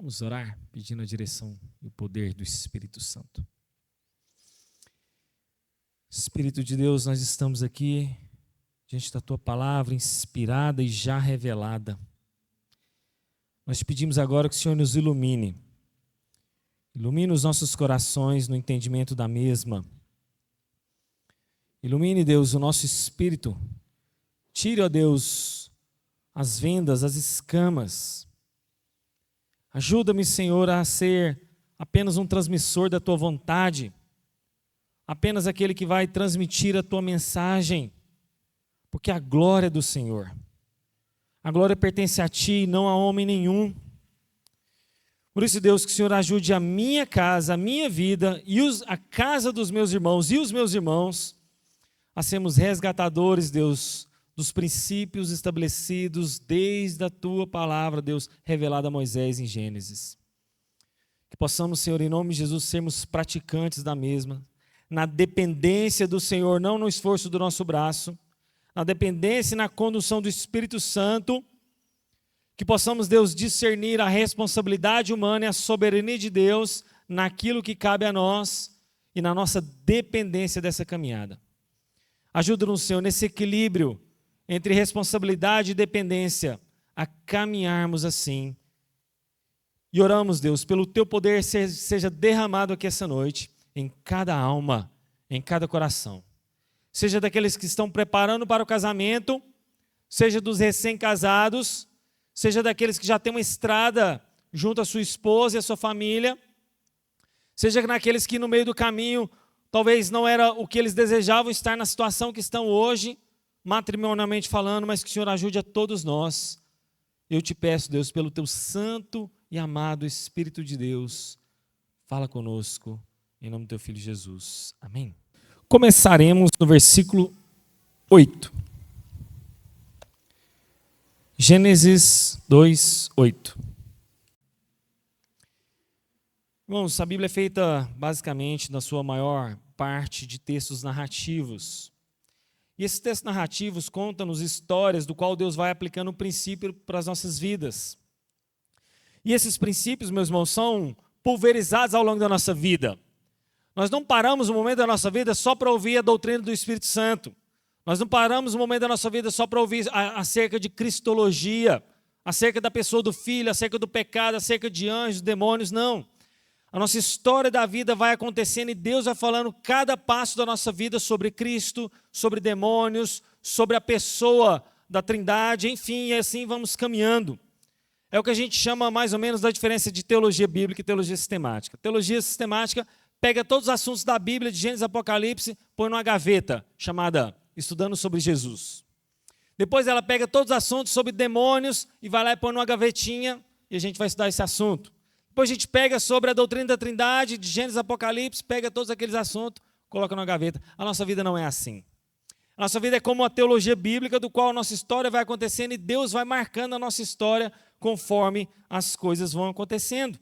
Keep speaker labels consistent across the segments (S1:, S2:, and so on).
S1: Vamos orar pedindo a direção e o poder do Espírito Santo. Espírito de Deus, nós estamos aqui diante da Tua palavra inspirada e já revelada. Nós te pedimos agora que o Senhor nos ilumine. Ilumine os nossos corações no entendimento da mesma. Ilumine, Deus, o nosso espírito. Tire, ó Deus, as vendas, as escamas. Ajuda-me, Senhor, a ser apenas um transmissor da Tua vontade, apenas aquele que vai transmitir a Tua mensagem, porque a glória é do Senhor. A glória pertence a Ti e não a homem nenhum. Por isso, Deus, que o Senhor ajude a minha casa, a minha vida e a casa dos meus irmãos e os meus irmãos a sermos resgatadores, Deus, dos princípios estabelecidos desde a Tua palavra, Deus, revelada a Moisés em Gênesis. Que possamos, Senhor, em nome de Jesus, sermos praticantes da mesma, na dependência do Senhor, não no esforço do nosso braço, na dependência e na condução do Espírito Santo, que possamos, Deus, discernir a responsabilidade humana e a soberania de Deus naquilo que cabe a nós e na nossa dependência dessa caminhada. Ajuda-nos, Senhor, nesse equilíbrio entre responsabilidade e dependência, a caminharmos assim. E oramos, Deus, pelo Teu poder seja derramado aqui essa noite, em cada alma, em cada coração. Seja daqueles que estão preparando para o casamento, seja dos recém-casados, seja daqueles que já têm uma estrada junto à sua esposa e à sua família, seja naqueles que no meio do caminho, talvez não era o que eles desejavam estar na situação que estão hoje, matrimonialmente falando, mas que o Senhor ajude a todos nós. Eu te peço, Deus, pelo Teu santo e amado Espírito de Deus, fala conosco, em nome do Teu Filho Jesus. Amém. Começaremos no versículo 8. Gênesis 2, 8. Irmãos, a Bíblia é feita basicamente, na sua maior parte, de textos narrativos. E esses textos narrativos contam-nos histórias do qual Deus vai aplicando um princípio para as nossas vidas. E esses princípios, meus irmãos, são pulverizados ao longo da nossa vida. Nós não paramos um momento da nossa vida só para ouvir a doutrina do Espírito Santo. Nós não paramos um momento da nossa vida só para ouvir acerca de cristologia, acerca da pessoa do Filho, acerca do pecado, acerca de anjos, demônios, não. A nossa história da vida vai acontecendo e Deus vai falando cada passo da nossa vida sobre Cristo, sobre demônios, sobre a pessoa da Trindade, enfim, e assim vamos caminhando. É o que a gente chama mais ou menos da diferença de teologia bíblica e teologia sistemática. Teologia sistemática pega todos os assuntos da Bíblia, de Gênesis e Apocalipse, põe numa gaveta chamada Estudando sobre Jesus. Depois ela pega todos os assuntos sobre demônios e vai lá e põe numa gavetinha e a gente vai estudar esse assunto. Depois a gente pega sobre a doutrina da Trindade, de Gênesis e Apocalipse, pega todos aqueles assuntos, coloca numa gaveta. A nossa vida não é assim. A nossa vida é como a teologia bíblica, do qual a nossa história vai acontecendo e Deus vai marcando a nossa história conforme as coisas vão acontecendo.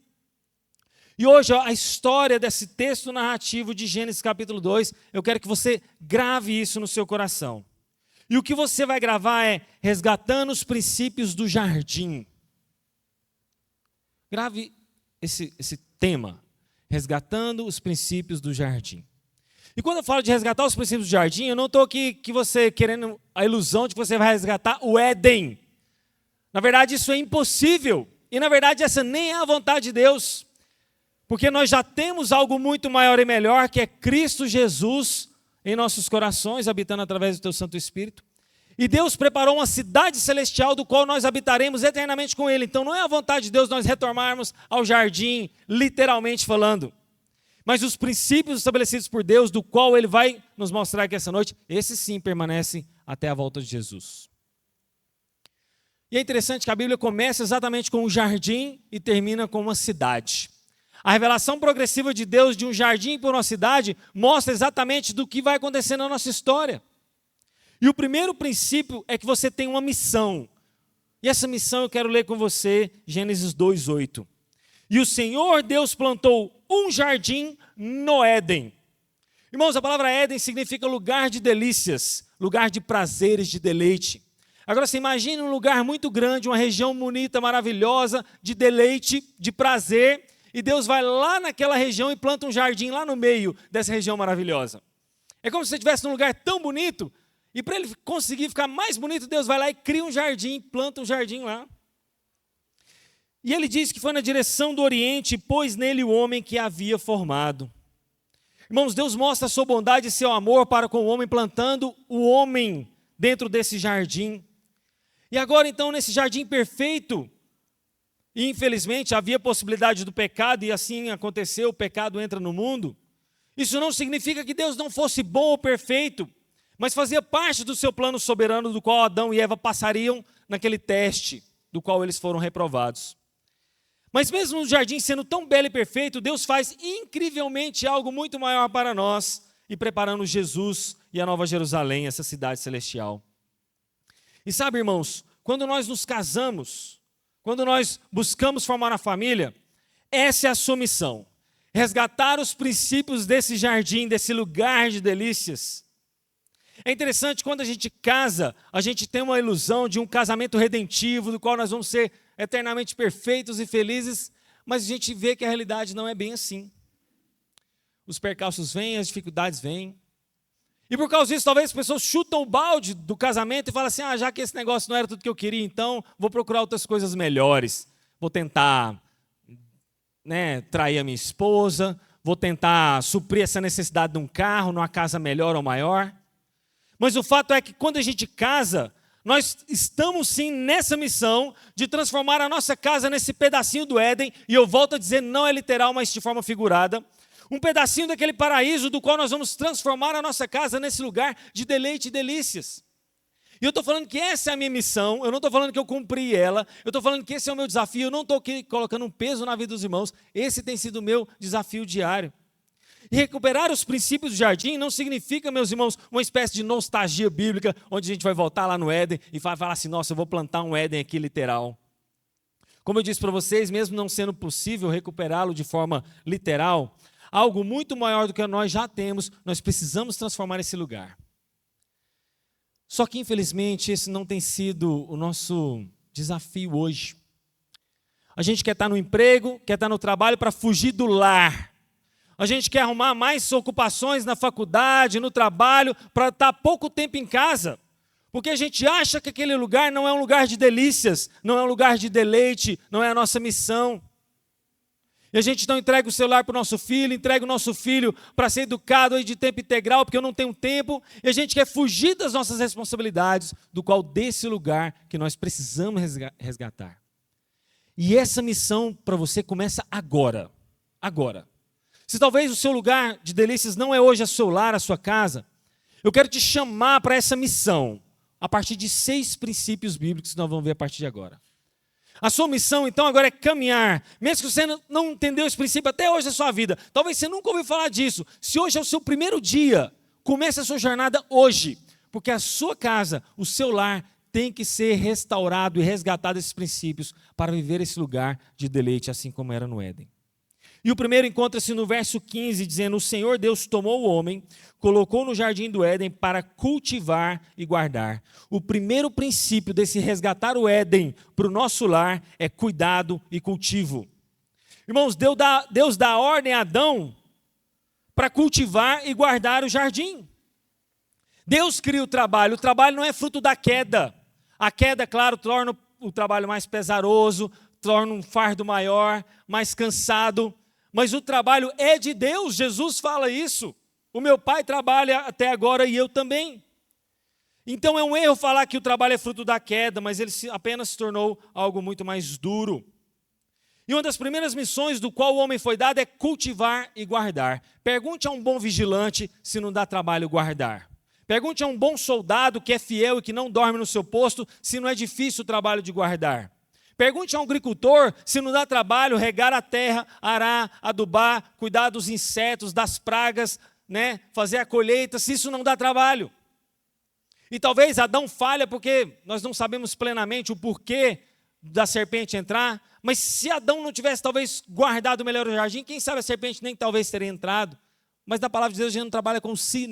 S1: E hoje, a história desse texto narrativo de Gênesis capítulo 2, eu quero que você grave isso no seu coração. E o que você vai gravar é resgatando os princípios do jardim. Grave esse tema, resgatando os princípios do jardim. E quando eu falo de resgatar os princípios do jardim, eu não estou aqui que você querendo a ilusão de que você vai resgatar o Éden. Na verdade, isso é impossível. E na verdade, essa nem é a vontade de Deus. Porque nós já temos algo muito maior e melhor, que é Cristo Jesus em nossos corações, habitando através do Teu Santo Espírito. E Deus preparou uma cidade celestial do qual nós habitaremos eternamente com Ele. Então não é a vontade de Deus nós retornarmos ao jardim, literalmente falando. Mas os princípios estabelecidos por Deus, do qual Ele vai nos mostrar aqui essa noite, esses sim permanecem até a volta de Jesus. E é interessante que a Bíblia começa exatamente com um jardim e termina com uma cidade. A revelação progressiva de Deus de um jardim para uma cidade mostra exatamente do que vai acontecer na nossa história. E o primeiro princípio é que você tem uma missão. E essa missão eu quero ler com você, Gênesis 2:8. E o Senhor Deus plantou um jardim no Éden. Irmãos, a palavra Éden significa lugar de delícias, lugar de prazeres, de deleite. Agora você imagina um lugar muito grande, uma região bonita, maravilhosa, de deleite, de prazer, e Deus vai lá naquela região e planta um jardim lá no meio dessa região maravilhosa. É como se você estivesse num lugar tão bonito, e para ele conseguir ficar mais bonito, Deus vai lá e cria um jardim, planta um jardim lá. E ele diz que foi na direção do Oriente, e pôs nele o homem que havia formado. Irmãos, Deus mostra a sua bondade e seu amor para com o homem, plantando o homem dentro desse jardim. E agora, então, nesse jardim perfeito, e infelizmente havia possibilidade do pecado, e assim aconteceu, o pecado entra no mundo. Isso não significa que Deus não fosse bom ou perfeito, mas fazia parte do seu plano soberano, do qual Adão e Eva passariam naquele teste, do qual eles foram reprovados. Mas mesmo no jardim sendo tão belo e perfeito, Deus faz incrivelmente algo muito maior para nós, e preparando Jesus e a Nova Jerusalém, essa cidade celestial. E sabe, irmãos, quando nós nos casamos, quando nós buscamos formar uma família, essa é a sua missão. Resgatar os princípios desse jardim, desse lugar de delícias. É interessante, quando a gente casa, a gente tem uma ilusão de um casamento redentivo, do qual nós vamos ser eternamente perfeitos e felizes, mas a gente vê que a realidade não é bem assim. Os percalços vêm, as dificuldades vêm. E por causa disso, talvez as pessoas chutam o balde do casamento e falam assim, já que esse negócio não era tudo que eu queria, então vou procurar outras coisas melhores. Vou tentar trair a minha esposa, vou tentar suprir essa necessidade de um carro, numa casa melhor ou maior. Mas o fato é que quando a gente casa, nós estamos sim nessa missão de transformar a nossa casa nesse pedacinho do Éden, e eu volto a dizer, não é literal, mas de forma figurada, um pedacinho daquele paraíso do qual nós vamos transformar a nossa casa nesse lugar de deleite e delícias. E eu estou falando que essa é a minha missão, eu não estou falando que eu cumpri ela, eu estou falando que esse é o meu desafio, eu não estou aqui colocando um peso na vida dos irmãos, esse tem sido o meu desafio diário. E recuperar os princípios do jardim não significa, meus irmãos, uma espécie de nostalgia bíblica, onde a gente vai voltar lá no Éden e vai falar assim, nossa, eu vou plantar um Éden aqui literal. Como eu disse para vocês, mesmo não sendo possível recuperá-lo de forma literal, algo muito maior do que nós já temos, nós precisamos transformar esse lugar. Só que, infelizmente, esse não tem sido o nosso desafio hoje. A gente quer estar no emprego, quer estar no trabalho para fugir do lar. A gente quer arrumar mais ocupações na faculdade, no trabalho, para estar pouco tempo em casa. Porque a gente acha que aquele lugar não é um lugar de delícias, não é um lugar de deleite, não é a nossa missão. E a gente não entrega o celular para o nosso filho, entrega o nosso filho para ser educado aí de tempo integral, porque eu não tenho tempo. E a gente quer fugir das nossas responsabilidades, do qual desse lugar que nós precisamos resgatar. E essa missão para você começa agora. Agora. Se talvez o seu lugar de delícias não é hoje o seu lar, a sua casa, eu quero te chamar para essa missão, a partir de 6 princípios bíblicos que nós vamos ver a partir de agora. A sua missão, então, agora é caminhar. Mesmo que você não entendeu esse princípio até hoje da sua vida, talvez você nunca ouviu falar disso. Se hoje é o seu primeiro dia, comece a sua jornada hoje, porque a sua casa, o seu lar, tem que ser restaurado e resgatado esses princípios para viver esse lugar de deleite, assim como era no Éden. E o primeiro encontra-se no verso 15, dizendo, o Senhor Deus tomou o homem, colocou no jardim do Éden para cultivar e guardar. O primeiro princípio desse resgatar o Éden para o nosso lar é cuidado e cultivo. Irmãos, Deus dá ordem a Adão para cultivar e guardar o jardim. Deus cria o trabalho não é fruto da queda. A queda, claro, torna o trabalho mais pesaroso, torna um fardo maior, mais cansado. Mas o trabalho é de Deus, Jesus fala isso. O meu pai trabalha até agora e eu também. Então é um erro falar que o trabalho é fruto da queda, mas ele apenas se tornou algo muito mais duro. E uma das primeiras missões do qual o homem foi dado é cultivar e guardar. Pergunte a um bom vigilante se não dá trabalho guardar. Pergunte a um bom soldado que é fiel e que não dorme no seu posto se não é difícil o trabalho de guardar. Pergunte a um agricultor se não dá trabalho regar a terra, arar, adubar, cuidar dos insetos, das pragas, fazer a colheita, se isso não dá trabalho. E talvez Adão falha porque nós não sabemos plenamente o porquê da serpente entrar, mas se Adão não tivesse talvez guardado melhor o jardim, quem sabe a serpente nem talvez teria entrado. Mas na palavra de Deus a gente não trabalha com si,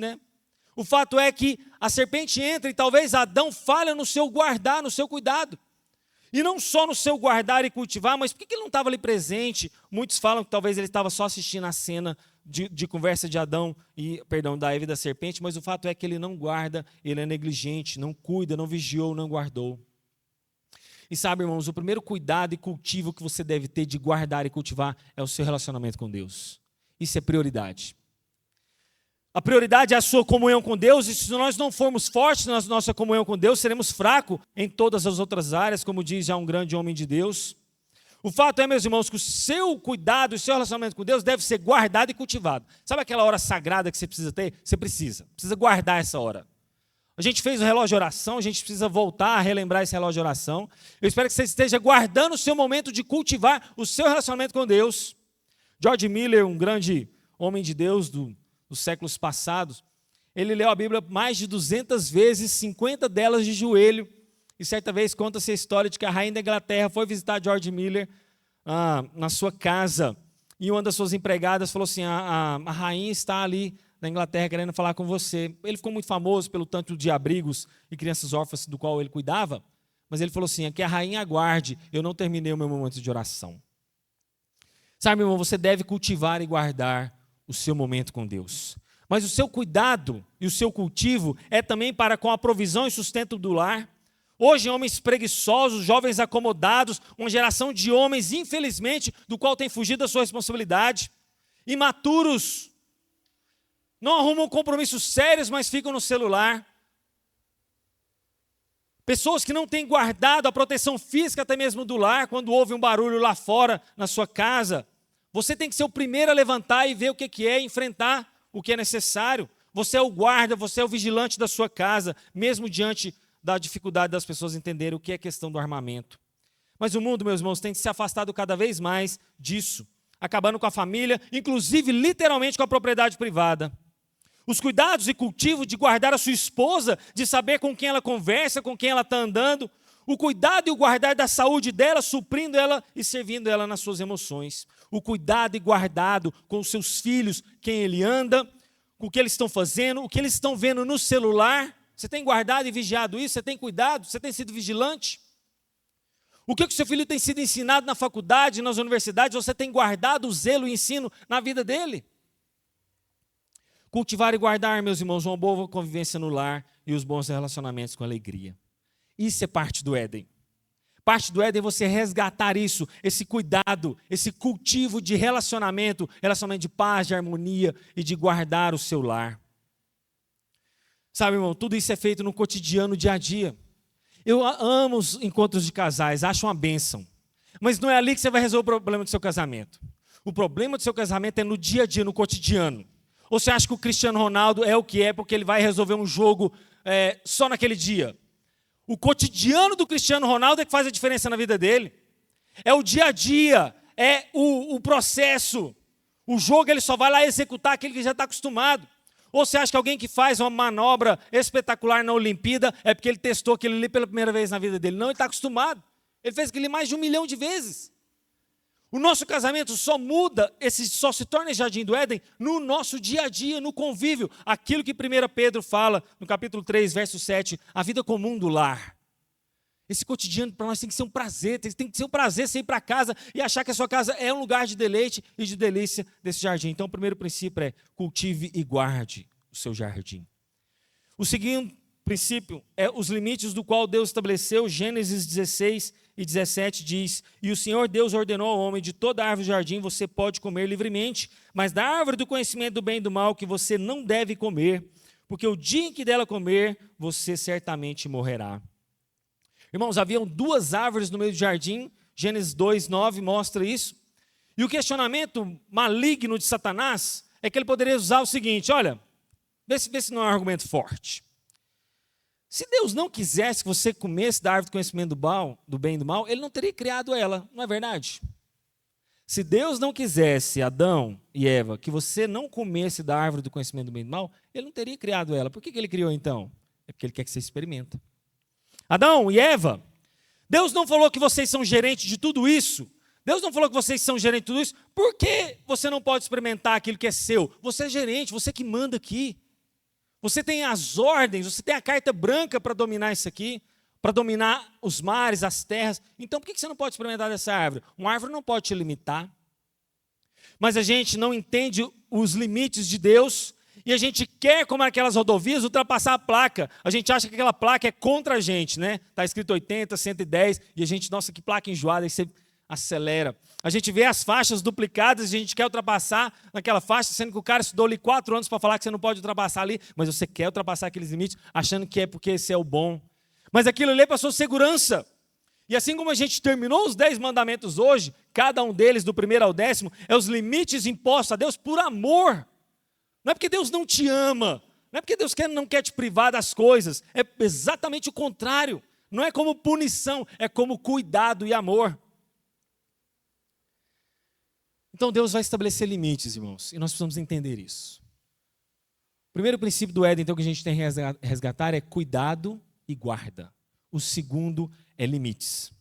S1: O fato é que a serpente entra e talvez Adão falha no seu guardar, no seu cuidado. E não só no seu guardar e cultivar, mas por que ele não estava ali presente? Muitos falam que talvez ele estava só assistindo a cena de conversa de Adão da Eva e da serpente, mas o fato é que ele não guarda, ele é negligente, não cuida, não vigiou, não guardou. E sabe, irmãos, o primeiro cuidado e cultivo que você deve ter de guardar e cultivar é o seu relacionamento com Deus. Isso é prioridade. A prioridade é a sua comunhão com Deus, e se nós não formos fortes na nossa comunhão com Deus, seremos fracos em todas as outras áreas, como diz já um grande homem de Deus. O fato é, meus irmãos, que o seu cuidado, o seu relacionamento com Deus deve ser guardado e cultivado. Sabe aquela hora sagrada que você precisa ter? Você precisa guardar essa hora. A gente fez o relógio de oração, a gente precisa voltar a relembrar esse relógio de oração. Eu espero que você esteja guardando o seu momento de cultivar o seu relacionamento com Deus. George Miller, um grande homem de Deus dos séculos passados, ele leu a Bíblia mais de 200 vezes, 50 delas de joelho, e certa vez conta-se a história de que a rainha da Inglaterra foi visitar George Miller na sua casa, e uma das suas empregadas falou assim, a rainha está ali na Inglaterra querendo falar com você. Ele ficou muito famoso pelo tanto de abrigos e crianças órfãs do qual ele cuidava, mas ele falou assim, que a rainha aguarde, eu não terminei o meu momento de oração. Sabe, meu irmão, você deve cultivar e guardar o seu momento com Deus. Mas o seu cuidado e o seu cultivo é também para com a provisão e sustento do lar. Hoje, homens preguiçosos, jovens acomodados, uma geração de homens, infelizmente, do qual tem fugido da sua responsabilidade, imaturos, não arrumam compromissos sérios, mas ficam no celular. Pessoas que não têm guardado a proteção física até mesmo do lar, quando houve um barulho lá fora, na sua casa. Você tem que ser o primeiro a levantar e ver o que é, enfrentar o que é necessário. Você é o guarda, você é o vigilante da sua casa, mesmo diante da dificuldade das pessoas entenderem o que é questão do armamento. Mas o mundo, meus irmãos, tem se afastado cada vez mais disso, acabando com a família, inclusive literalmente com a propriedade privada. Os cuidados e cultivo de guardar a sua esposa, de saber com quem ela conversa, com quem ela está andando, o cuidado e o guardar da saúde dela, suprindo ela e servindo ela nas suas emoções. O cuidado e guardado com os seus filhos, quem ele anda, com o que eles estão fazendo, o que eles estão vendo no celular. Você tem guardado e vigiado isso? Você tem cuidado? Você tem sido vigilante? O que o seu filho tem sido ensinado na faculdade, nas universidades? Você tem guardado o zelo e o ensino na vida dele? Cultivar e guardar, meus irmãos, uma boa convivência no lar e os bons relacionamentos com alegria. Isso é parte do Éden. Parte do Éden é você resgatar isso, esse cuidado, esse cultivo de relacionamento de paz, de harmonia e de guardar o seu lar. Sabe, irmão, tudo isso é feito no cotidiano, dia a dia. Eu amo os encontros de casais, acho uma bênção. Mas não é ali que você vai resolver o problema do seu casamento. O problema do seu casamento é no dia a dia, no cotidiano. Ou você acha que o Cristiano Ronaldo é o que é porque ele vai resolver um jogo só naquele dia? O cotidiano do Cristiano Ronaldo é que faz a diferença na vida dele. É o dia a dia, é o processo. O jogo ele só vai lá executar aquilo que já está acostumado. Ou você acha que alguém que faz uma manobra espetacular na Olimpíada é porque ele testou aquilo ali pela primeira vez na vida dele? Não, ele está acostumado. Ele fez aquilo mais de 1 milhão de vezes. O nosso casamento só muda, só se torna jardim do Éden no nosso dia a dia, no convívio. Aquilo que 1 Pedro fala, no capítulo 3, verso 7, a vida comum do lar. Esse cotidiano para nós tem que ser um prazer, tem que ser um prazer você ir para casa e achar que a sua casa é um lugar de deleite e de delícia desse jardim. Então o primeiro princípio é cultive e guarde o seu jardim. O segundo princípio é os limites do qual Deus estabeleceu. Gênesis 16 e 17 diz: e o Senhor Deus ordenou ao homem, de toda árvore do jardim você pode comer livremente, mas da árvore do conhecimento do bem e do mal que você não deve comer, porque o dia em que dela comer, você certamente morrerá. Irmãos, haviam 2 árvores no meio do jardim, Gênesis 2, 9 mostra isso. E o questionamento maligno de Satanás é que ele poderia usar o seguinte: olha, vê se não é um argumento forte. Se Deus não quisesse que você comesse da árvore do conhecimento do bem e do mal, ele não teria criado ela, não é verdade? Se Deus não quisesse, Adão e Eva, que você não comesse da árvore do conhecimento do bem e do mal, ele não teria criado ela. Por que ele criou então? É porque ele quer que você experimenta. Adão e Eva, Deus não falou que vocês são gerentes de tudo isso. Deus não falou que vocês são gerentes de tudo isso. Por que você não pode experimentar aquilo que é seu? Você é gerente, você que manda aqui. Você tem as ordens, você tem a carta branca para dominar isso aqui, para dominar os mares, as terras. Então, por que você não pode experimentar dessa árvore? Uma árvore não pode te limitar. Mas a gente não entende os limites de Deus e a gente quer, como aquelas rodovias, ultrapassar a placa. A gente acha que aquela placa é contra a gente, né? Está escrito 80, 110 e a gente, nossa, que placa enjoada, aí você acelera. A gente vê as faixas duplicadas e a gente quer ultrapassar naquela faixa, sendo que o cara estudou ali 4 anos para falar que você não pode ultrapassar ali, mas você quer ultrapassar aqueles limites achando que é porque esse é o bom. Mas aquilo ali passou segurança. E assim como a gente terminou os 10 mandamentos hoje, cada um deles, do 1º ao 10º, é os limites impostos a Deus por amor. Não é porque Deus não te ama, não é porque Deus não quer te privar das coisas, é exatamente o contrário. Não é como punição, é como cuidado e amor. Então Deus vai estabelecer limites, irmãos, e nós precisamos entender isso. O primeiro princípio do Éden, então, que a gente tem que resgatar é cuidado e guarda. O segundo é limites.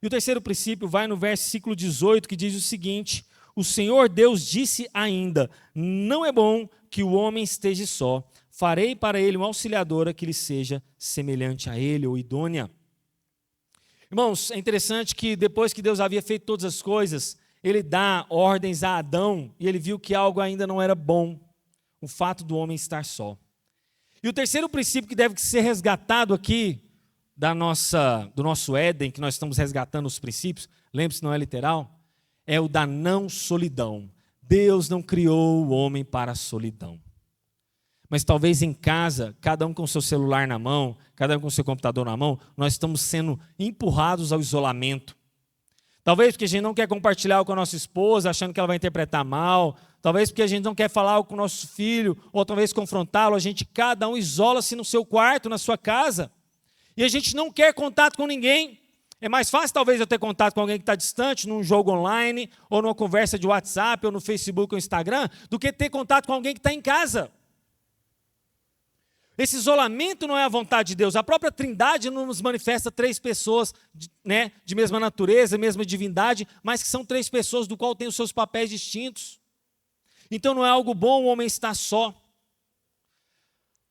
S1: E o terceiro princípio vai no versículo 18, que diz o seguinte: o Senhor Deus disse ainda, não é bom que o homem esteja só, farei para ele uma auxiliadora que lhe seja semelhante a ele, ou idônea. Irmãos, é interessante que depois que Deus havia feito todas as coisas, ele dá ordens a Adão, e ele viu que algo ainda não era bom, o fato do homem estar só. E o terceiro princípio que deve ser resgatado aqui, do nosso Éden, que nós estamos resgatando os princípios, lembre-se, não é literal, é o da não solidão. Deus não criou o homem para a solidão. Mas talvez em casa, cada um com o seu celular na mão, cada um com o seu computador na mão, nós estamos sendo empurrados ao isolamento. Talvez porque a gente não quer compartilhar com a nossa esposa, achando que ela vai interpretar mal. Talvez porque a gente não quer falar com o nosso filho, ou talvez confrontá-lo. Cada um isola-se no seu quarto, na sua casa. E a gente não quer contato com ninguém. É mais fácil talvez eu ter contato com alguém que está distante, num jogo online, ou numa conversa de WhatsApp, ou no Facebook ou Instagram, do que ter contato com alguém que está em casa. Esse isolamento não é a vontade de Deus. A própria Trindade nos manifesta 3 pessoas, né, de mesma natureza, mesma divindade, mas que são 3 pessoas do qual têm os seus papéis distintos. Então não é algo bom o homem estar só.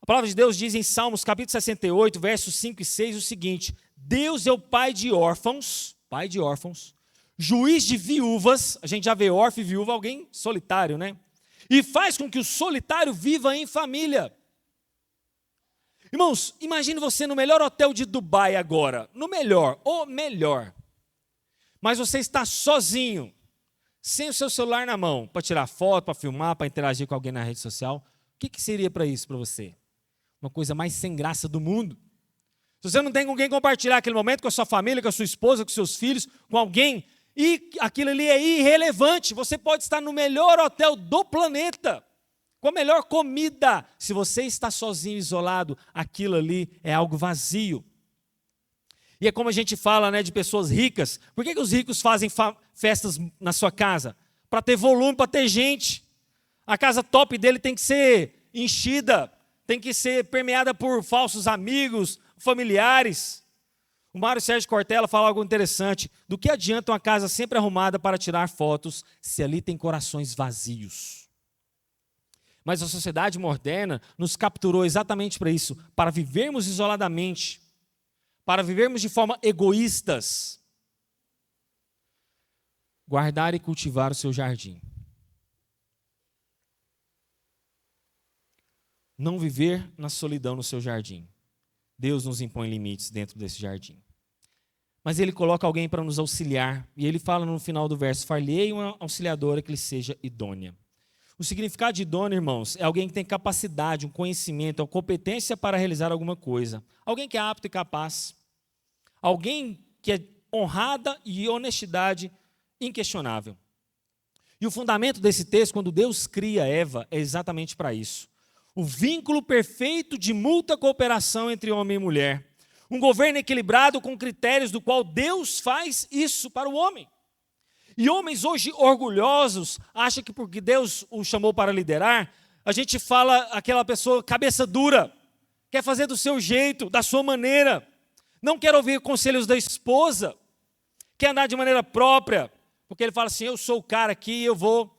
S1: A palavra de Deus diz em Salmos, capítulo 68, versos 5 e 6, o seguinte: Deus é o pai de órfãos, juiz de viúvas. A gente já vê órfão e viúva, alguém solitário, né? E faz com que o solitário viva em família. Irmãos, imagine você no melhor hotel de Dubai agora, o melhor. Mas você está sozinho, sem o seu celular na mão, para tirar foto, para filmar, para interagir com alguém na rede social. O que seria para isso para você? Uma coisa mais sem graça do mundo. Se você não tem com quem compartilhar aquele momento com a sua família, com a sua esposa, com seus filhos, com alguém, e aquilo ali é irrelevante. Você pode estar no melhor hotel do planeta, com a melhor comida. Se você está sozinho, isolado, aquilo ali é algo vazio. E é como a gente fala, né, de pessoas ricas. Por que os ricos fazem festas na sua casa? Para ter volume, para ter gente. A casa top dele tem que ser enchida, tem que ser permeada por falsos amigos, familiares. O Mário Sérgio Cortella fala algo interessante. Do que adianta uma casa sempre arrumada para tirar fotos, se ali tem corações vazios? Mas a sociedade moderna nos capturou exatamente para isso, para vivermos isoladamente, para vivermos de forma egoístas. Guardar e cultivar o seu jardim. Não viver na solidão no seu jardim. Deus nos impõe limites dentro desse jardim. Mas Ele coloca alguém para nos auxiliar. E Ele fala no final do verso: far-lhe-ei uma auxiliadora que lhe seja idônea. O significado de idôneo, irmãos, é alguém que tem capacidade, um conhecimento, uma competência para realizar alguma coisa. Alguém que é apto e capaz. Alguém que é honrada e honestidade inquestionável. E o fundamento desse texto, quando Deus cria Eva, é exatamente para isso. O vínculo perfeito de mútua cooperação entre homem e mulher. Um governo equilibrado com critérios do qual Deus faz isso para o homem. E homens hoje orgulhosos acham que porque Deus o chamou para liderar, a gente fala aquela pessoa cabeça dura, quer fazer do seu jeito, da sua maneira, não quer ouvir conselhos da esposa, quer andar de maneira própria, porque ele fala assim: eu sou o cara aqui, eu vou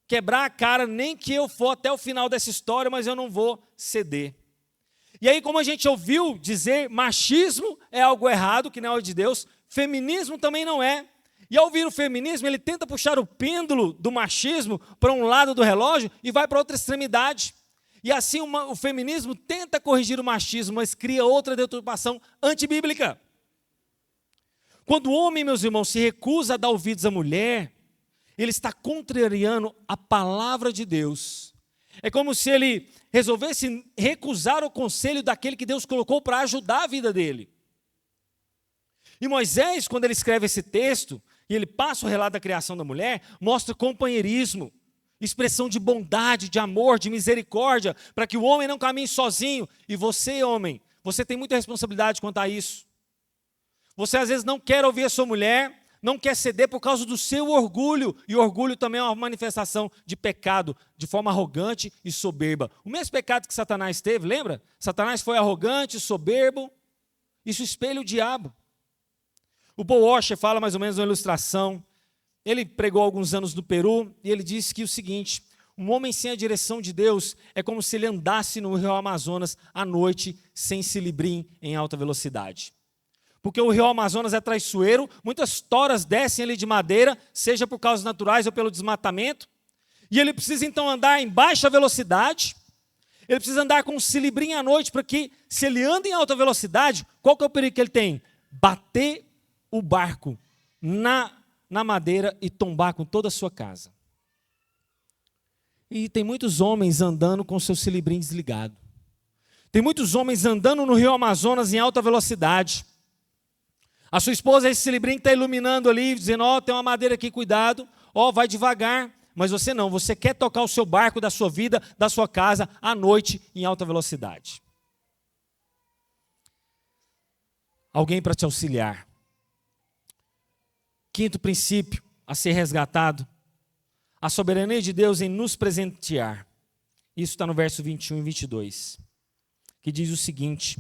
S1: quebrar a cara, nem que eu for até o final dessa história, mas eu não vou ceder. E aí, como a gente ouviu dizer, machismo é algo errado, que não é de Deus, feminismo também não é. E ao ouvir o feminismo, ele tenta puxar o pêndulo do machismo para um lado do relógio e vai para outra extremidade. E assim o feminismo tenta corrigir o machismo, mas cria outra deturpação antibíblica. Quando o homem, meus irmãos, se recusa a dar ouvidos à mulher, ele está contrariando a palavra de Deus. É como se ele resolvesse recusar o conselho daquele que Deus colocou para ajudar a vida dele. E Moisés, quando ele escreve esse texto, e ele passa o relato da criação da mulher, mostra companheirismo, expressão de bondade, de amor, de misericórdia, para que o homem não caminhe sozinho. E você, homem, você tem muita responsabilidade quanto a isso. Você às vezes não quer ouvir a sua mulher, não quer ceder por causa do seu orgulho, e orgulho também é uma manifestação de pecado, de forma arrogante e soberba. O mesmo pecado que Satanás teve, lembra? Satanás foi arrogante, soberbo, isso espelha o diabo. O Paul Washer fala mais ou menos uma ilustração. Ele pregou há alguns anos no Peru, e ele disse que o seguinte: um homem sem a direção de Deus é como se ele andasse no rio Amazonas à noite, sem cilibrim em alta velocidade. Porque o rio Amazonas é traiçoeiro, muitas toras descem ali de madeira, seja por causas naturais ou pelo desmatamento, e ele precisa então andar em baixa velocidade, ele precisa andar com um cilibrim à noite, para que, se ele anda em alta velocidade, qual que é o perigo que ele tem? Bater o barco na madeira e tombar com toda a sua casa. E tem muitos homens andando com seu cilibrim desligado. Tem muitos homens andando no rio Amazonas em alta velocidade. A sua esposa, esse cilibrim que está iluminando ali, dizendo, ó, tem uma madeira aqui, cuidado, ó, vai devagar. Mas você não, você quer tocar o seu barco da sua vida, da sua casa, à noite, em alta velocidade. Alguém para te auxiliar. Quinto princípio a ser resgatado, a soberania de Deus em nos presentear. Isso está no verso 21 e 22, que diz o seguinte: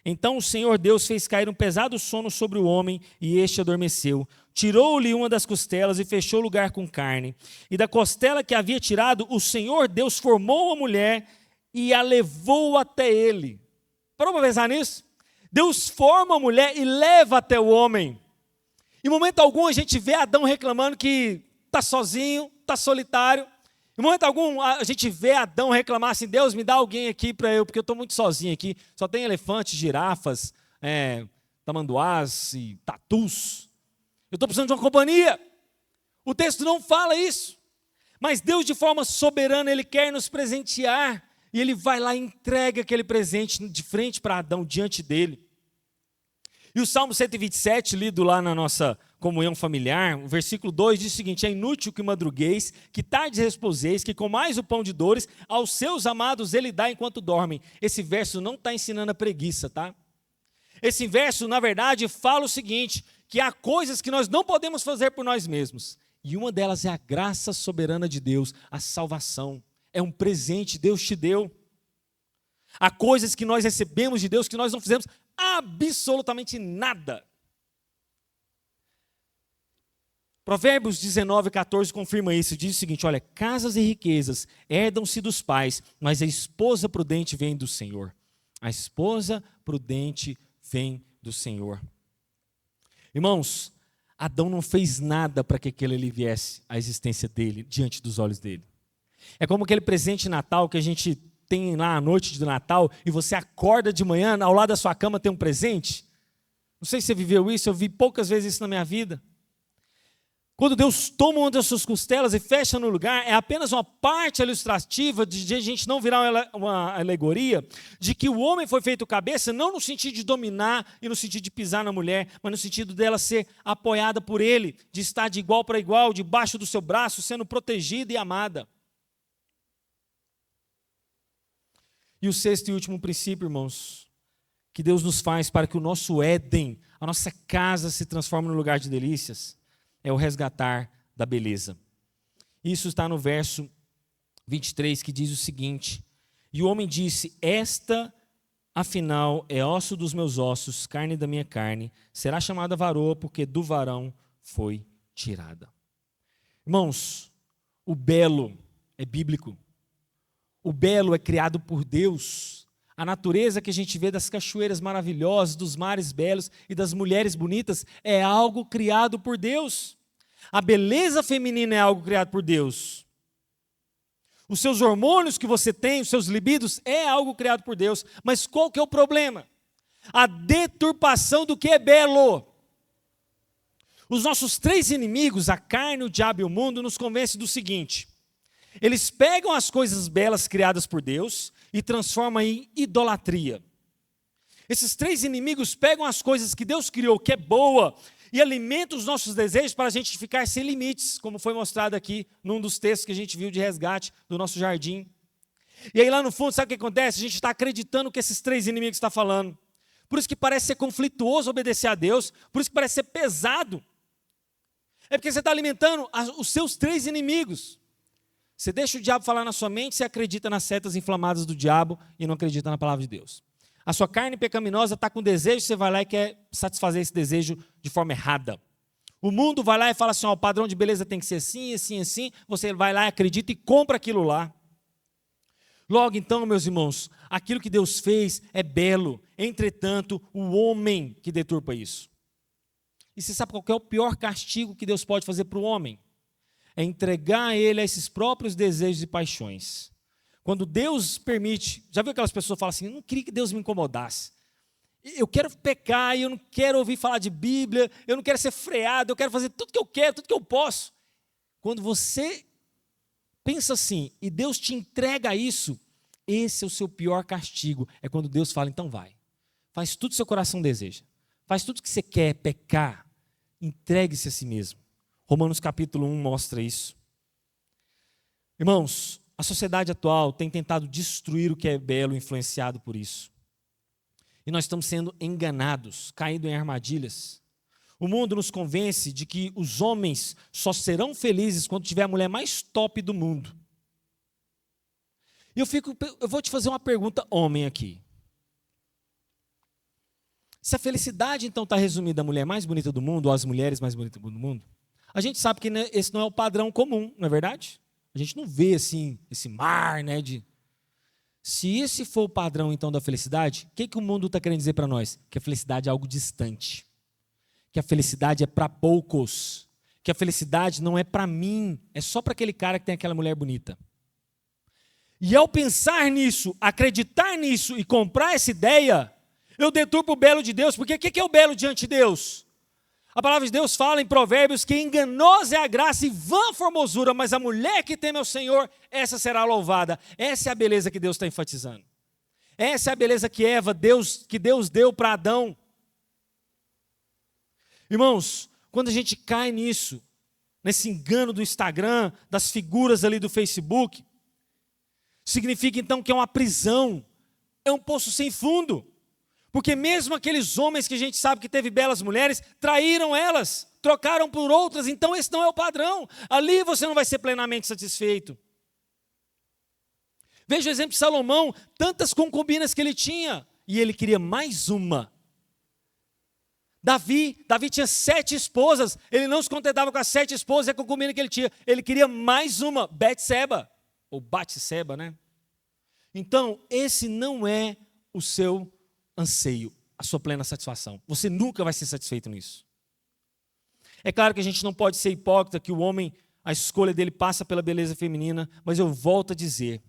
S1: então o Senhor Deus fez cair um pesado sono sobre o homem, e este adormeceu. Tirou-lhe uma das costelas e fechou o lugar com carne. E da costela que havia tirado, o Senhor Deus formou a mulher e a levou até ele. Parou para pensar nisso? Deus forma a mulher e leva até o homem. Em momento algum a gente vê Adão reclamando que está sozinho, está solitário. Em momento algum a gente vê Adão reclamar assim: Deus, me dá alguém aqui para eu, porque eu estou muito sozinho aqui. Só tem elefantes, girafas, tamanduás e tatus. Eu estou precisando de uma companhia. O texto não fala isso. Mas Deus, de forma soberana, Ele quer nos presentear. E Ele vai lá e entrega aquele presente de frente para Adão, diante dele. E o Salmo 127, lido lá na nossa comunhão familiar, o versículo 2 diz o seguinte: é inútil que madrugueis, que tardes reposeis, que comais o pão de dores, aos seus amados ele dá enquanto dormem. Esse verso não está ensinando a preguiça, tá? Esse verso, na verdade, fala o seguinte: que há coisas que nós não podemos fazer por nós mesmos. E uma delas é a graça soberana de Deus, a salvação. É um presente, Deus te deu. Há coisas que nós recebemos de Deus que nós não fizemos absolutamente nada. Provérbios 19:14 confirma isso. Diz o seguinte: olha, casas e riquezas herdam-se dos pais, mas a esposa prudente vem do Senhor. A esposa prudente vem do Senhor. Irmãos, Adão não fez nada para que aquele ali viesse à existência dele, diante dos olhos dele. É como aquele presente de Natal que a gente tem lá à noite de Natal, e você acorda de manhã, ao lado da sua cama tem um presente. Não sei se você viveu isso, eu vi poucas vezes isso na minha vida. Quando Deus toma uma das suas costelas e fecha no lugar, é apenas uma parte ilustrativa de a gente não virar uma alegoria de que o homem foi feito cabeça, não no sentido de dominar e no sentido de pisar na mulher, mas no sentido dela ser apoiada por ele, de estar de igual para igual, debaixo do seu braço, sendo protegida e amada. E o sexto e último princípio, irmãos, que Deus nos faz para que o nosso Éden, a nossa casa se transforme num lugar de delícias, é o resgatar da beleza. Isso está no verso 23, que diz o seguinte: e o homem disse: esta, afinal, é osso dos meus ossos, carne da minha carne, será chamada varoa, porque do varão foi tirada. Irmãos, o belo é bíblico. O belo é criado por Deus. A natureza que a gente vê das cachoeiras maravilhosas, dos mares belos e das mulheres bonitas é algo criado por Deus. A beleza feminina é algo criado por Deus. Os seus hormônios que você tem, os seus libidos, é algo criado por Deus. Mas qual que é o problema? A deturpação do que é belo. Os nossos três inimigos, a carne, o diabo e o mundo, nos convencem do seguinte: eles pegam as coisas belas criadas por Deus e transformam em idolatria. Esses três inimigos pegam as coisas que Deus criou, que é boa, e alimentam os nossos desejos para a gente ficar sem limites, como foi mostrado aqui num dos textos que a gente viu de resgate do nosso jardim. E aí lá no fundo, sabe o que acontece? A gente está acreditando o que esses três inimigos estão falando. Por isso que parece ser conflituoso obedecer a Deus, por isso que parece ser pesado. É porque você está alimentando os seus três inimigos. Você deixa o diabo falar na sua mente, você acredita nas setas inflamadas do diabo e não acredita na palavra de Deus. A sua carne pecaminosa está com desejo, você vai lá e quer satisfazer esse desejo de forma errada. O mundo vai lá e fala assim, ó, o padrão de beleza tem que ser assim, assim, assim. Você vai lá, acredita e compra aquilo lá. Logo então, meus irmãos, aquilo que Deus fez é belo. Entretanto, o homem que deturpa isso. E você sabe qual que é o pior castigo que Deus pode fazer para o homem? É entregar a ele a esses próprios desejos e paixões. Quando Deus permite, já viu aquelas pessoas que falam assim, eu não queria que Deus me incomodasse. Eu quero pecar, eu não quero ouvir falar de Bíblia, eu não quero ser freado, eu quero fazer tudo que eu quero, tudo que eu posso. Quando você pensa assim, e Deus te entrega isso, esse é o seu pior castigo. É quando Deus fala, então vai. Faz tudo que seu coração deseja. Faz tudo que você quer, pecar. Entregue-se a si mesmo. Romanos capítulo 1 mostra isso. Irmãos, a sociedade atual tem tentado destruir o que é belo, influenciado por isso. E nós estamos sendo enganados, caindo em armadilhas. O mundo nos convence de que os homens só serão felizes quando tiver a mulher mais top do mundo. E eu vou te fazer uma pergunta, homem, aqui. Se a felicidade, então, está resumida à mulher mais bonita do mundo, ou às mulheres mais bonitas do mundo, a gente sabe que esse não é o padrão comum, não é verdade? A gente não vê assim, esse mar, né? Se esse for o padrão, então, da felicidade, o que o mundo está querendo dizer para nós? Que a felicidade é algo distante. Que a felicidade é para poucos. Que a felicidade não é para mim, é só para aquele cara que tem aquela mulher bonita. E ao pensar nisso, acreditar nisso e comprar essa ideia, eu deturpo o belo de Deus, porque o que é o belo diante de Deus? A palavra de Deus fala em Provérbios que enganosa é a graça e vã a formosura, mas a mulher que teme ao Senhor, essa será louvada. Essa é a beleza que Deus está enfatizando. Essa é a beleza que Deus deu para Adão. Irmãos, quando a gente cai nisso, nesse engano do Instagram, das figuras ali do Facebook, significa então que é uma prisão, é um poço sem fundo. Porque mesmo aqueles homens que a gente sabe que teve belas mulheres, traíram elas, trocaram por outras, então esse não é o padrão. Ali você não vai ser plenamente satisfeito. Veja o exemplo de Salomão, tantas concubinas que ele tinha, e ele queria mais uma. Davi tinha 7 esposas, ele não se contentava com as 7 esposas e a concubina que ele tinha, ele queria mais uma, Betseba, ou Batseba, né? Então, esse não é o seu anseio, a sua plena satisfação. Você nunca vai ser satisfeito nisso. É claro que a gente não pode ser hipócrita, que o homem, a escolha dele passa pela beleza feminina, mas eu volto a dizer,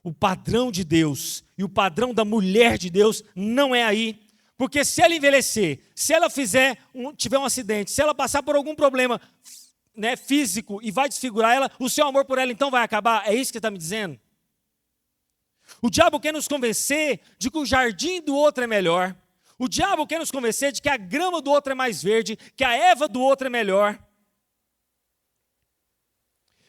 S1: o padrão de Deus e o padrão da mulher de Deus não é aí, porque se ela envelhecer, se ela tiver um acidente, se ela passar por algum problema, né, físico e vai desfigurar ela, o seu amor por ela então vai acabar? É isso que você está me dizendo? O diabo quer nos convencer de que o jardim do outro é melhor. O diabo quer nos convencer de que a grama do outro é mais verde, que a erva do outro é melhor.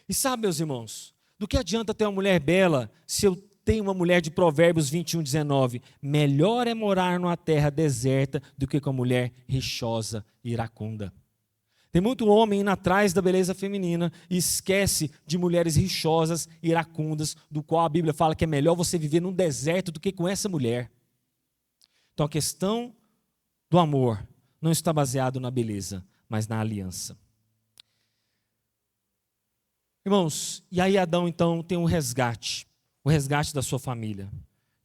S1: E sabe, meus irmãos, do que adianta ter uma mulher bela se eu tenho uma mulher de Provérbios 21:19? Melhor é morar numa terra deserta do que com uma mulher rixosa e iracunda. Tem muito homem indo atrás da beleza feminina e esquece de mulheres rixosas, iracundas, do qual a Bíblia fala que é melhor você viver num deserto do que com essa mulher. Então a questão do amor não está baseado na beleza, mas na aliança. Irmãos, e aí Adão então tem um resgate, o resgate da sua família.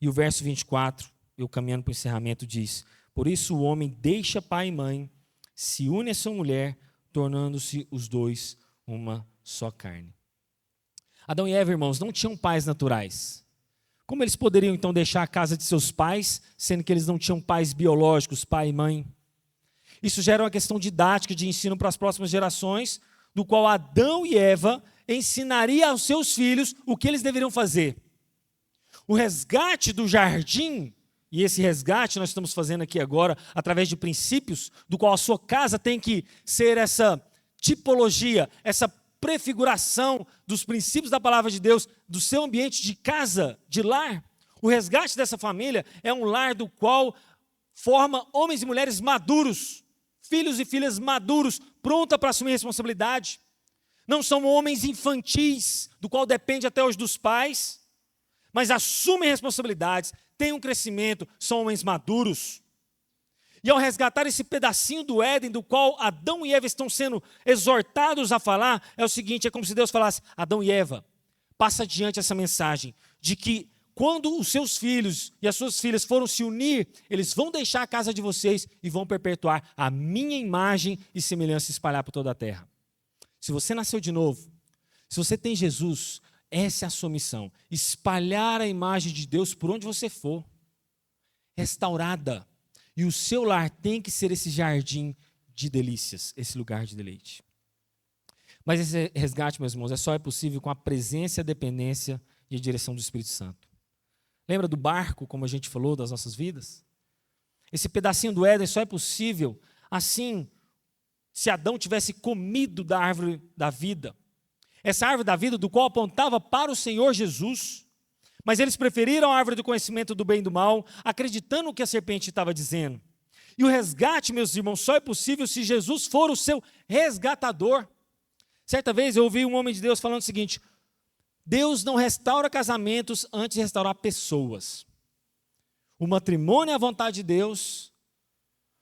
S1: E o verso 24, eu caminhando para o encerramento, diz: por isso o homem deixa pai e mãe, se une a sua mulher, tornando-se os dois uma só carne. Adão e Eva, irmãos, não tinham pais naturais. Como eles poderiam então deixar a casa de seus pais, sendo que eles não tinham pais biológicos, pai e mãe? Isso gera uma questão didática de ensino para as próximas gerações, do qual Adão e Eva ensinaria aos seus filhos o que eles deveriam fazer. O resgate do jardim, e esse resgate nós estamos fazendo aqui agora, através de princípios, do qual a sua casa tem que ser essa tipologia, essa prefiguração dos princípios da palavra de Deus, do seu ambiente de casa, de lar. O resgate dessa família é um lar do qual forma homens e mulheres maduros, filhos e filhas maduros, pronta para assumir responsabilidade. Não são homens infantis, do qual depende até hoje dos pais, mas assumem responsabilidades, têm um crescimento, são homens maduros. E ao resgatar esse pedacinho do Éden, do qual Adão e Eva estão sendo exortados a falar, é o seguinte: é como se Deus falasse: Adão e Eva, passa adiante essa mensagem, de que quando os seus filhos e as suas filhas foram se unir, eles vão deixar a casa de vocês e vão perpetuar a minha imagem e semelhança e espalhar por toda a terra. Se você nasceu de novo, se você tem Jesus, essa é a sua missão: espalhar a imagem de Deus por onde você for, restaurada. E o seu lar tem que ser esse jardim de delícias, esse lugar de deleite. Mas esse resgate, meus irmãos, só é possível com a presença, a dependência e a direção do Espírito Santo. Lembra do barco, como a gente falou, das nossas vidas? Esse pedacinho do Éden só é possível assim, se Adão tivesse comido da árvore da vida. Essa árvore da vida do qual apontava para o Senhor Jesus. Mas eles preferiram a árvore do conhecimento do bem e do mal, acreditando no que a serpente estava dizendo. E o resgate, meus irmãos, só é possível se Jesus for o seu resgatador. Certa vez eu ouvi um homem de Deus falando o seguinte: Deus não restaura casamentos antes de restaurar pessoas. O matrimônio é a vontade de Deus,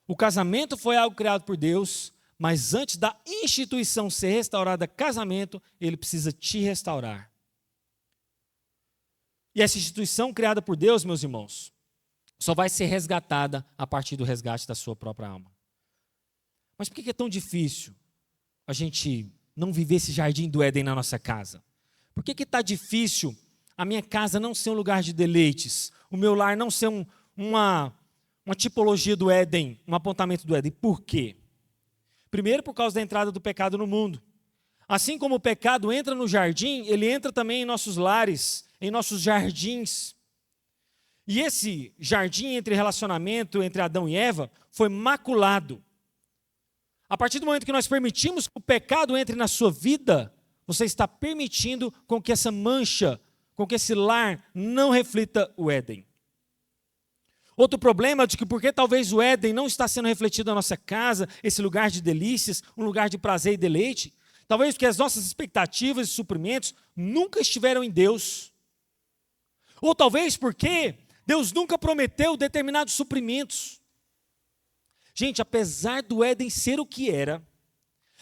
S1: o casamento foi algo criado por Deus, mas antes da instituição ser restaurada, casamento, ele precisa te restaurar. E essa instituição criada por Deus, meus irmãos, só vai ser resgatada a partir do resgate da sua própria alma. Mas por que é tão difícil a gente não viver esse jardim do Éden na nossa casa? Por que está difícil a minha casa não ser um lugar de deleites, o meu lar não ser uma tipologia do Éden, um apontamento do Éden? Por quê? Primeiro, por causa da entrada do pecado no mundo. Assim como o pecado entra no jardim, ele entra também em nossos lares, em nossos jardins. E esse jardim entre relacionamento entre Adão e Eva foi maculado. A partir do momento que nós permitimos que o pecado entre na sua vida, você está permitindo com que essa mancha, com que esse lar não reflita o Éden. Outro problema é de que porque talvez o Éden não está sendo refletido na nossa casa, esse lugar de delícias, um lugar de prazer e deleite, talvez porque as nossas expectativas e suprimentos nunca estiveram em Deus. Ou talvez porque Deus nunca prometeu determinados suprimentos. Gente, apesar do Éden ser o que era,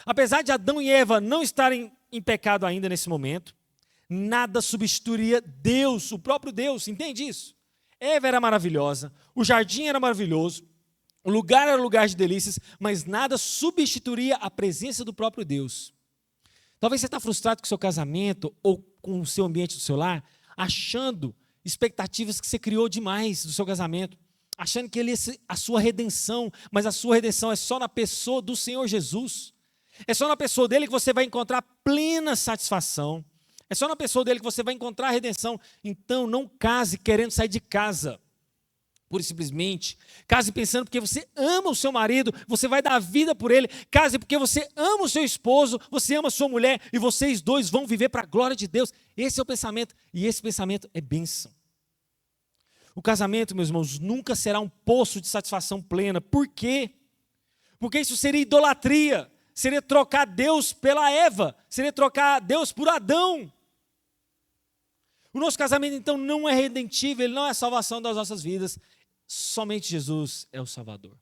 S1: apesar de Adão e Eva não estarem em pecado ainda nesse momento, nada substituiria Deus, o próprio Deus, entende isso? Eva era maravilhosa, o jardim era maravilhoso, o lugar era lugar de delícias, mas nada substituiria a presença do próprio Deus. Talvez você está frustrado com o seu casamento ou com o seu ambiente do seu lar, achando expectativas que você criou demais do seu casamento, achando que ele é a sua redenção, mas a sua redenção é só na pessoa do Senhor Jesus. É só na pessoa dele que você vai encontrar plena satisfação. É só na pessoa dele que você vai encontrar a redenção. Então não case querendo sair de casa, pura e simplesmente. Case pensando porque você ama o seu marido, você vai dar a vida por ele. Case porque você ama o seu esposo, você ama a sua mulher e vocês dois vão viver para a glória de Deus. Esse é o pensamento e esse pensamento é bênção. O casamento, meus irmãos, nunca será um poço de satisfação plena. Por quê? Porque isso seria idolatria, seria trocar Deus pela Eva, seria trocar Deus por Adão. O nosso casamento, então, não é redentível, ele não é a salvação das nossas vidas. Somente Jesus é o Salvador.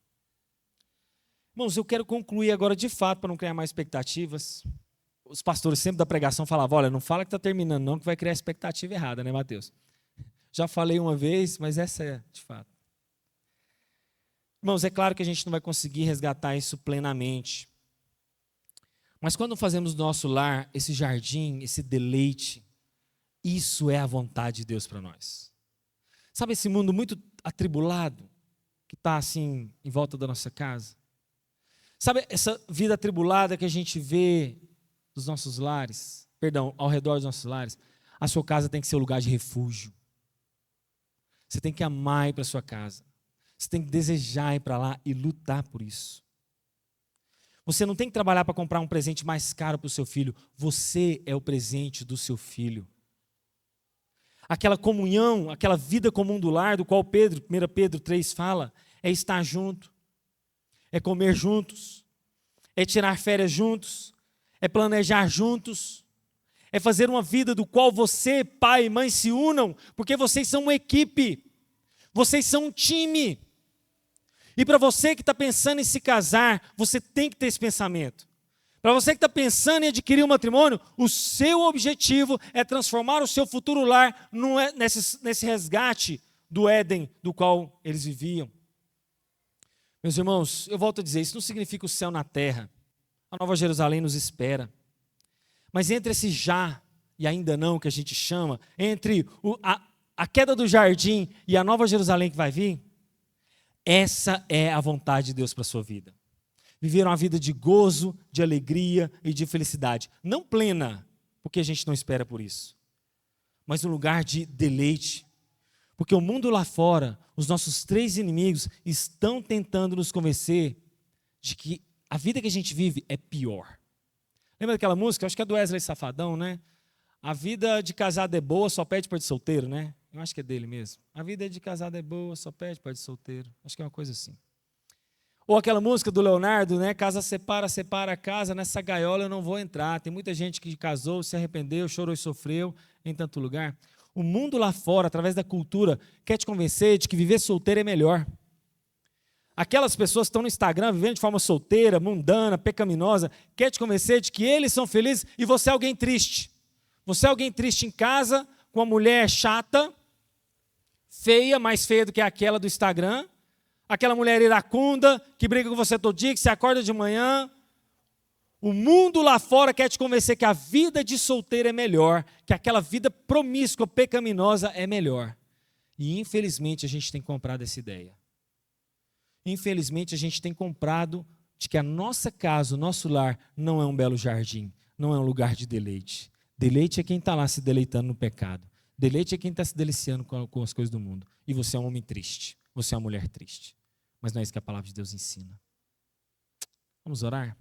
S1: Irmãos, eu quero concluir agora de fato, para não criar mais expectativas. os pastores sempre da pregação falavam, olha, não fala que está terminando não, que vai criar expectativa errada, né, Mateus? Já falei uma vez, mas essa é de fato. Irmãos, é claro que a gente não vai conseguir resgatar isso plenamente. Mas quando fazemos do nosso lar esse jardim, esse deleite, isso é a vontade de Deus para nós. Sabe esse mundo muito atribulado, que está assim em volta da nossa casa? Sabe essa vida atribulada que a gente vê dos nossos lares, ao redor dos nossos lares? A sua casa tem que ser um lugar de refúgio. Você tem que amar ir para a sua casa. Você tem que desejar ir para lá e lutar por isso. Você não tem que trabalhar para comprar um presente mais caro para o seu filho. Você é o presente do seu filho. Aquela comunhão, aquela vida comum do lar, do qual 1 Pedro 3 fala, é estar junto, é comer juntos, é tirar férias juntos, é planejar juntos, é fazer uma vida do qual você, pai e mãe, se unam, porque vocês são uma equipe, vocês são um time. E para você que está pensando em se casar, você tem que ter esse pensamento. Para você que está pensando em adquirir um matrimônio, o seu objetivo é transformar o seu futuro lar nesse resgate do Éden do qual eles viviam. Meus irmãos, eu volto a dizer, isso não significa o céu na terra. A Nova Jerusalém nos espera. Mas entre esse já e ainda não que a gente chama, entre a queda do jardim e a Nova Jerusalém que vai vir, essa é a vontade de Deus para a sua vida. Viver uma vida de gozo, de alegria e de felicidade. Não plena, porque a gente não espera por isso. Mas um lugar de deleite. Porque o mundo lá fora, os nossos 3 inimigos, estão tentando nos convencer de que a vida que a gente vive é pior. Lembra daquela música? Acho que é do Wesley Safadão, né? A vida de casado é boa, só pede para de solteiro, né? Eu acho que é dele mesmo. A vida de casado é boa, só pede para de solteiro. Acho que é uma coisa assim. Ou aquela música do Leonardo, né? Casa separa, separa a casa, nessa gaiola eu não vou entrar. Tem muita gente que casou, se arrependeu, chorou e sofreu em tanto lugar. O mundo lá fora, através da cultura, quer te convencer de que viver solteiro é melhor. Aquelas pessoas que estão no Instagram vivendo de forma solteira, mundana, pecaminosa, quer te convencer de que eles são felizes e você é alguém triste. Você é alguém triste em casa, com uma mulher chata, feia, mais feia do que aquela do Instagram, aquela mulher iracunda, que briga com você todo dia, que você acorda de manhã. O mundo lá fora quer te convencer que a vida de solteiro é melhor, que aquela vida promíscua, pecaminosa é melhor. E infelizmente a gente tem comprado essa ideia. Infelizmente a gente tem comprado de que a nossa casa, o nosso lar, não é um belo jardim, não é um lugar de deleite. Deleite é quem está lá se deleitando no pecado. Deleite é quem está se deliciando com as coisas do mundo. E você é um homem triste, você é uma mulher triste. Mas não é isso que a palavra de Deus ensina. Vamos orar?